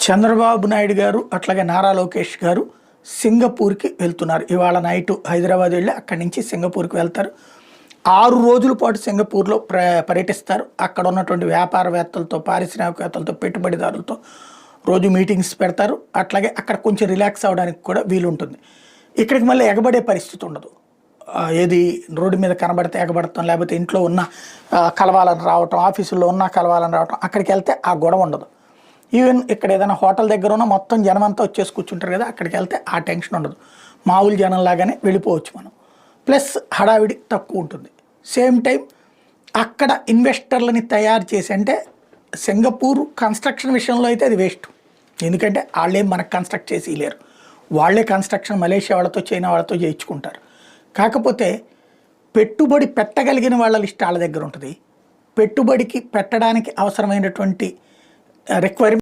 చంద్రబాబు నాయుడు గారు అట్లాగే నారా లోకేష్ గారు సింగపూర్కి వెళ్తున్నారు. ఇవాళ నైటు హైదరాబాద్ వెళ్ళి అక్కడి నుంచి సింగపూర్కి వెళ్తారు. 6 రోజుల పాటు సింగపూర్లో పర్యటిస్తారు. అక్కడ ఉన్నటువంటి వ్యాపారవేత్తలతో, పారిశ్రామికవేత్తలతో, పెట్టుబడిదారులతో రోజు మీటింగ్స్ పెడతారు. అట్లాగే అక్కడ కొంచెం రిలాక్స్ అవ్వడానికి కూడా వీలుంటుంది. ఇక్కడికి మళ్ళీ ఎగబడే పరిస్థితి ఉండదు. ఏది రోడ్డు మీద కనబడితే ఎగబడతాం, లేకపోతే ఇంట్లో ఉన్న కలవాలని రావటం, ఆఫీసుల్లో ఉన్న కలవాలని రావటం, అక్కడికి వెళ్తే ఆ గొడవ ఉండదు. ఈవెన్ ఇక్కడ ఏదైనా హోటల్ దగ్గర ఉన్న మొత్తం జనం అంతా వచ్చేసి కూర్చుంటారు కదా, అక్కడికి వెళ్తే ఆ టెన్షన్ ఉండదు. మామూలు జనం లాగానే వెళ్ళిపోవచ్చు మనం. ప్లస్ హడావిడి తక్కువ ఉంటుంది. సేమ్ టైం అక్కడ ఇన్వెస్టర్లని తయారు చేసి, అంటే సింగపూర్ కన్స్ట్రక్షన్ విషయంలో అయితే అది వేస్ట్. ఎందుకంటే వాళ్ళేం మనకు కన్స్ట్రక్ట్ చేసి లేరు. వాళ్ళే కన్స్ట్రక్షన్ మలేషియా వాళ్ళతో, చైనా వాళ్ళతో చేయించుకుంటారు. కాకపోతే పెట్టుబడి పెట్టగలిగిన వాళ్ళ లిస్ట్ వాళ్ళ దగ్గర ఉంటుంది. పెట్టుబడికి పెట్టడానికి అవసరమైనటువంటి రిక్వైర్మెంట్